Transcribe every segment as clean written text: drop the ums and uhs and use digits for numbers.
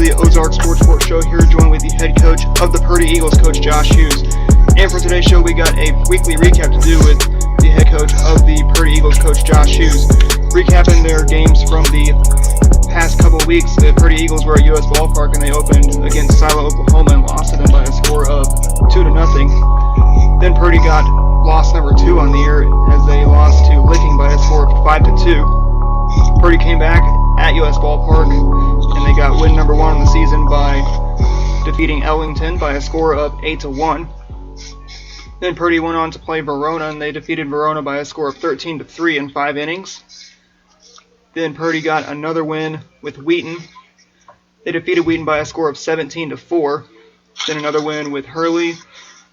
the Ozarks Sports Show here, joined with the head coach of the Purdy Eagles, Coach Josh Hughes. And for today's show, we got a weekly recap to do with the head coach of the Purdy Eagles, Coach Josh Hughes. Recapping their games from the past couple of weeks, the Purdy Eagles were at US Ballpark and they opened against Silo, Oklahoma and lost to them by a score of 2-0. Then Purdy got loss number 2 on the year as they lost to Licking by a score of 5-2. Purdy came back at US Ballpark and they got win number 1 of the season by defeating Ellington by a score of 8-1. Then Purdy went on to play Verona and they defeated Verona by a score of 13-3 in 5 innings. Then Purdy got another win with Wheaton. They defeated Wheaton by a score of 17-4. Then another win with Hurley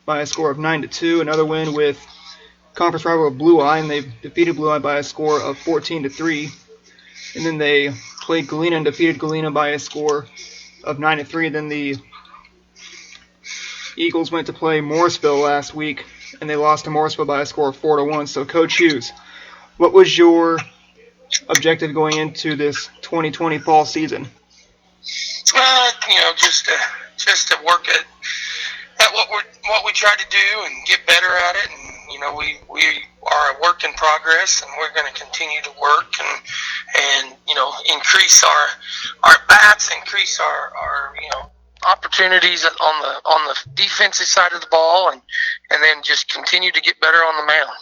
by a score of 9-2. Another win with conference rival Blue Eye, and they defeated Blue Eye by a score of 14-3. And then they played Galena and defeated Galena by a score of 9-3. Then the Eagles went to play Morrisville last week, and they lost to Morrisville by a score of 4-1. So, Coach Hughes, what was your objective going into this 2020 fall season? Just to work at what we try to do and get better at it. And we are a work in progress, and we're going to continue to work and increase our bats, increase our opportunities on the defensive side of the ball, and then just continue to get better on the mound.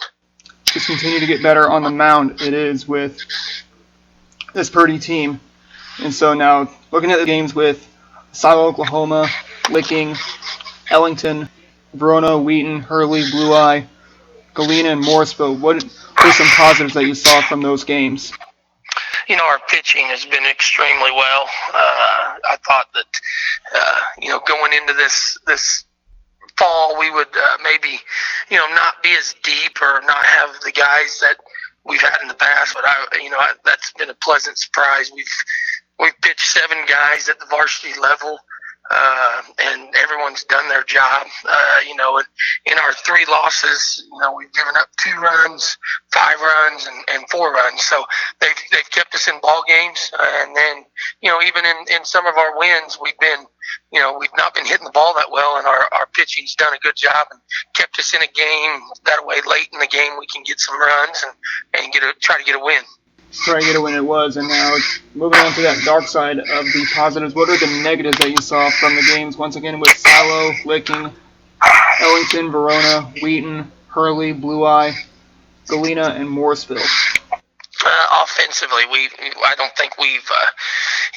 Just continue to get better on the mound, it is, with this Purdy team. And so now, looking at the games with Silo, Oklahoma, Licking, Ellington, Verona, Wheaton, Hurley, Blue Eye, Galena, and Morrisville, what were some positives that you saw from those games? Our pitching has been extremely well. I thought that, going into this fall, we would maybe, not be as deep or not have the guys that we've had in the past. But that's been a pleasant surprise. We've pitched 7 guys at the varsity level, and everyone's done their job. In our 3 losses, we've given up 2 runs, 5 runs, and 4 runs. So they've kept us in ball games, and then even in some of our wins, we've not been hitting the ball that well, and our pitching's done a good job and kept us in a game. That way, late in the game, we can get some runs and try to get a win. Try to get a win it was. And now moving on to that dark side of the positives, what are the negatives that you saw from the games once again with Silo, Licking, Ellington, Verona, Wheaton, Hurley, Blue Eye, Galena, and Morrisville? Offensively, I don't think we've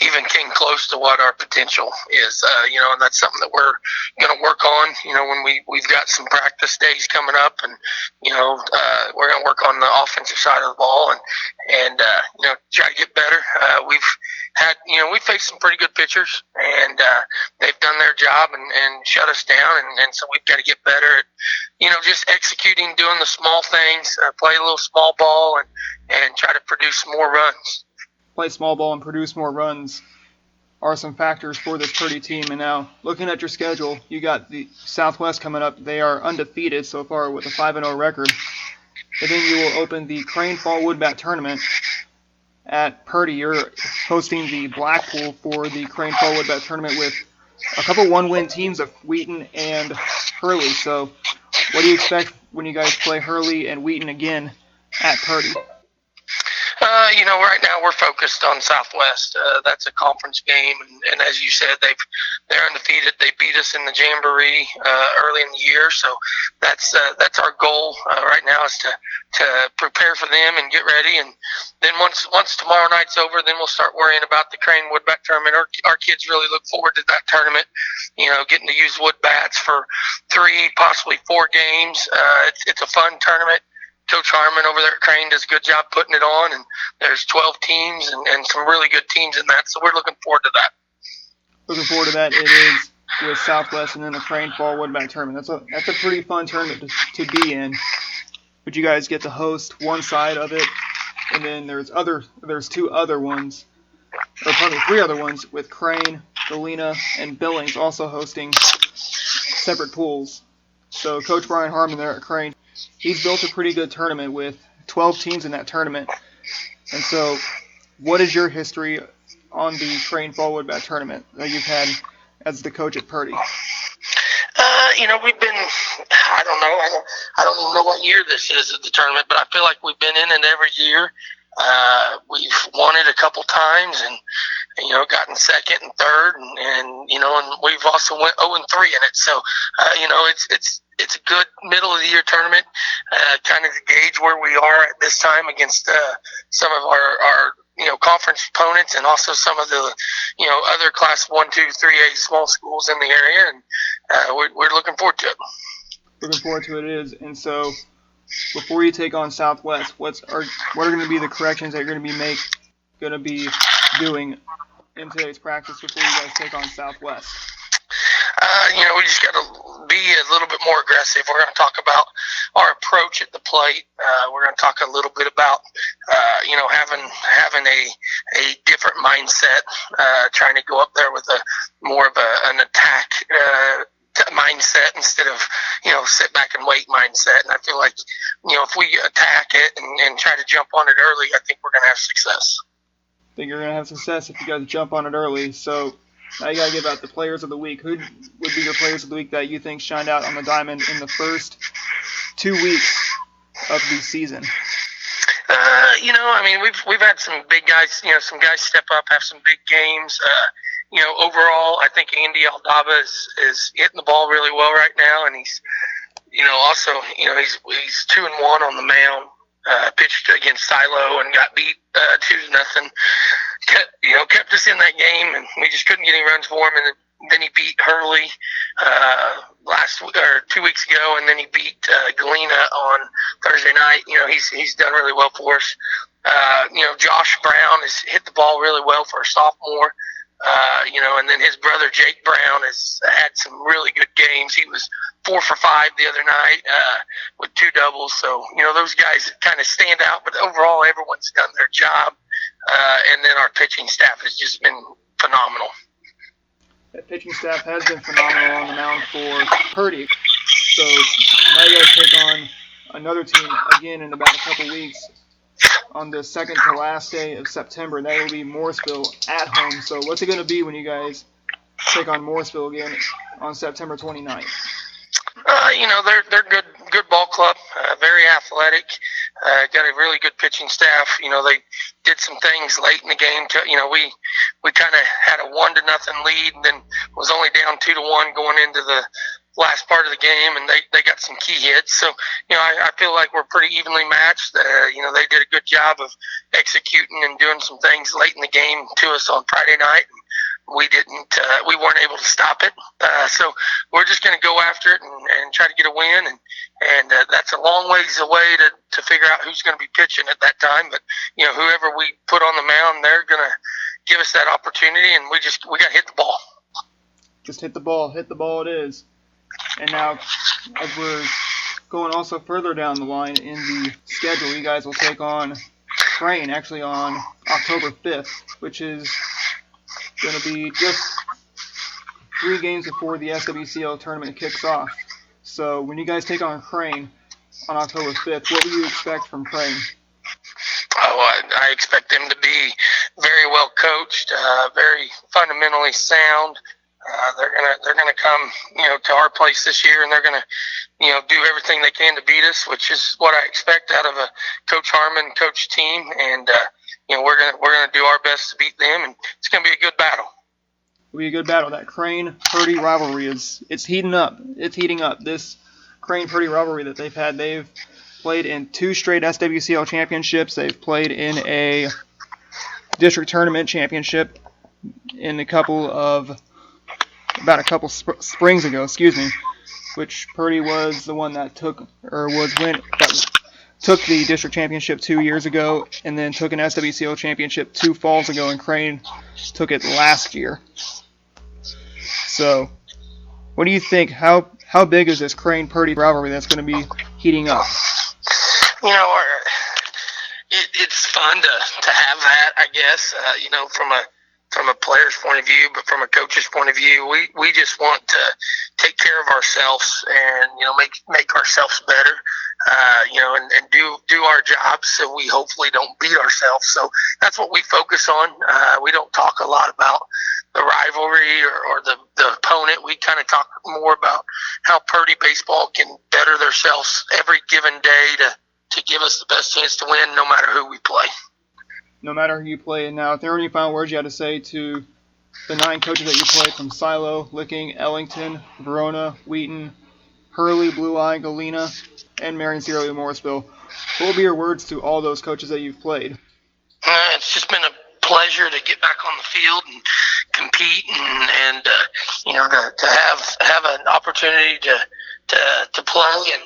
even came close to what our potential is, and that's something that we're going to work on, when we've got some practice days coming up, and, we're going to work on the offensive side of the ball and try to get better. We've faced some pretty good pitchers, and they've done their job and shut us down, and so we've got to get better at, just executing, doing the small things, play a little small ball, and try to produce more runs. Play small ball and produce more runs are some factors for this Purdy team. And now, looking at your schedule, you got the Southwest coming up. They are undefeated so far with a 5-0 record. And then you will open the Crane Fall Woodbat Tournament at Purdy. You're hosting the Blackpool for the Crane Fall Woodbat Tournament with a couple one-win teams of Wheaton and Hurley. So what do you expect when you guys play Hurley and Wheaton again at Purdy? Right now we're focused on Southwest. That's a conference game, and as you said, they're undefeated. They beat us in the Jamboree early in the year, so that's our goal right now is to prepare for them and get ready. And then once tomorrow night's over, then we'll start worrying about the Crane Woodbat Tournament. Our kids really look forward to that tournament. Getting to use wood bats for 3, possibly 4 games. It's a fun tournament. Coach Harmon over there at Crane does a good job putting it on, and there's 12 teams and some really good teams in that, so we're looking forward to that. Looking forward to that. It is with Southwest and then the Crane Fall Woodbat Tournament. That's a pretty fun tournament to be in. But you guys get to host one side of it, and then there's 2 other ones, or probably 3 other ones with Crane, Galena, and Billings also hosting separate pools. So Coach Brian Harmon there at Crane, he's built a pretty good tournament with 12 teams in that tournament. And so what is your history on the Crane Fallwood Bat tournament that you've had as the coach at Purdy? We've been, I don't know, I don't even know what year this is at the tournament, but I feel like we've been in it every year. We've won it a couple times and gotten second and third and we've also went 0-3 in it. So, it's a good middle of the year tournament, kind of to gauge where we are at this time against, some of our conference opponents and also some of the, other class 1, 2, 3A small schools in the area. And, we're looking forward to it. Looking forward to it is. And so, before you take on Southwest, what are going to be the corrections that you're going to be doing in today's practice before you guys take on Southwest? We just got to be a little bit more aggressive. We're going to talk about our approach at the plate. We're going to talk a little bit about, having a different mindset, trying to go up there with more of an attack mindset instead of, sit back and wait mindset. And I feel like, if we attack it and try to jump on it early, I think we're going to have success. I think you're going to have success if you guys jump on it early. So now you got to give out the players of the week. Who would be your players of the week that you think shined out on the diamond in the first 2 weeks of the season? We've had some big guys, some guys step up, have some big games. Overall, I think Andy Aldaba is hitting the ball really well right now, and he's, he's 2-1 on the mound. Pitched against Silo and got beat 2-0. Kept us in that game, and we just couldn't get any runs for him. And then he beat Hurley 2 weeks ago, and then he beat Galena on Thursday night. He's done really well for us. Josh Brown has hit the ball really well for a sophomore. And then his brother Jake Brown has had some really good games. He was 4 for 5 the other night with 2 doubles. So, those guys kind of stand out. But overall, everyone's done their job. And then our pitching staff has just been phenomenal. That pitching staff has been phenomenal on the mound for Purdy. So now you guys take on another team again in about a couple weeks on the second to last day of September. That will be Morrisville at home. So what's it going to be when you guys take on Morrisville again on September 29th? They're good ball club, very athletic, got a really good pitching staff. They did some things late in the game. We kind of had a 1-0 lead and then was only down 2-1 going into the last part of the game, and they got some key hits. So, I feel like we're pretty evenly matched. They did a good job of executing and doing some things late in the game to us on Friday night. We weren't able to stop it. So we're just going to go after it and try to get a win. And that's a long ways away to figure out who's going to be pitching at that time. But, whoever we put on the mound, they're going to give us that opportunity, and we got to hit the ball. Just hit the ball. Hit the ball it is. And now, as we're going also further down the line in the schedule, you guys will take on Crane actually on October 5th, which is going to be just 3 games before the SWCL tournament kicks off. So when you guys take on Crane on October 5th, what do you expect from Crane? I expect them to be very well coached, very fundamentally sound. They're gonna come, to our place this year, and they're gonna, do everything they can to beat us, which is what I expect out of a Coach Harmon coach team. And we're gonna do our best to beat them, and it's gonna be a good battle. It'll be a good battle. That Crane-Purdy rivalry it's heating up. It's heating up. This Crane-Purdy rivalry that they've played in 2 straight SWCL championships. They've played in a district tournament championship in about a couple springs ago, which Purdy was the one that took the district championship 2 years ago, and then took an SWCL championship 2 falls ago, and Crane took it last year. So, what do you think? How big is this Crane-Purdy rivalry that's going to be heating up? It's fun to have that, I guess. From a from a player's point of view, but from a coach's point of view, we just want to take care of ourselves and, make ourselves better, and do our jobs so we hopefully don't beat ourselves. So that's what we focus on. We don't talk a lot about the rivalry or the opponent. We kind of talk more about how Purdy baseball can better themselves every given day to give us the best chance to win no matter who we play. No matter who you play. And now, if there are any final words you had to say to the 9 coaches that you played, from Silo, Licking, Ellington, Verona, Wheaton, Hurley, Blue Eye, Galena, and Marion Sierra Morrisville, what will be your words to all those coaches that you've played? It's just been a pleasure to get back on the field and compete and to have an opportunity to play and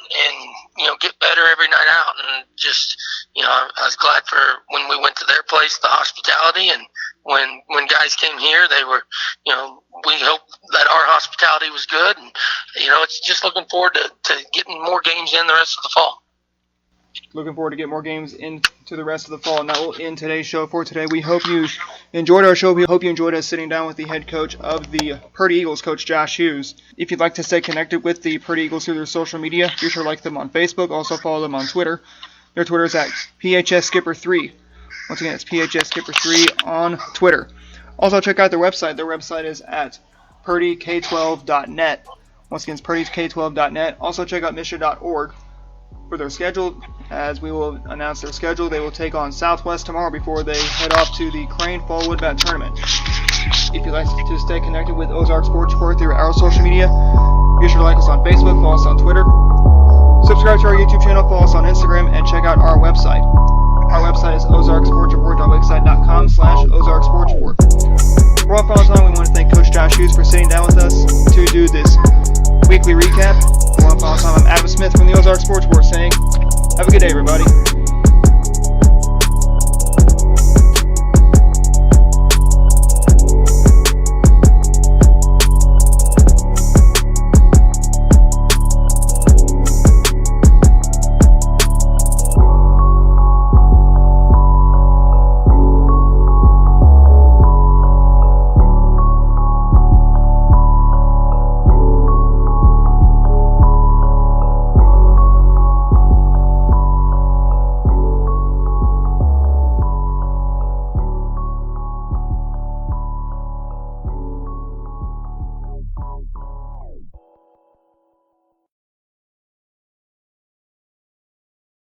get better every night out. And just, I was glad for when we went to their place, the hospitality, and when guys came here, they were, we hope that our hospitality was good. And, it's just looking forward to getting more games in the rest of the fall. Looking forward to get more games into the rest of the fall. And that will end today's show for today. We hope you enjoyed our show. We hope you enjoyed us sitting down with the head coach of the Purdy Eagles, Coach Josh Hughes. If you'd like to stay connected with the Purdy Eagles through their social media, be sure to like them on Facebook. Also follow them on Twitter. Their Twitter is at PHSskipper3. Once again, it's PHSskipper3 on Twitter. Also check out their website. Their website is at PurdyK12.net. Once again, it's PurdyK12.net. Also check out Misha.org for their schedule. As we will announce their schedule, they will take on Southwest tomorrow before they head off to the Crane Fall Woodbat Tournament. If you'd like to stay connected with Ozarks Sports Report through our social media, be sure to like us on Facebook, follow us on Twitter, subscribe to our YouTube channel, follow us on Instagram, and check out our website. Our website is ozarksportsreport.wixsite.com/ozarksportsreport. For all final time, we want to thank Coach Josh Hughes for sitting down with us to do this weekly recap. For one final time, I'm Adam Smith from the Ozark Sports Report saying, have a good day, everybody.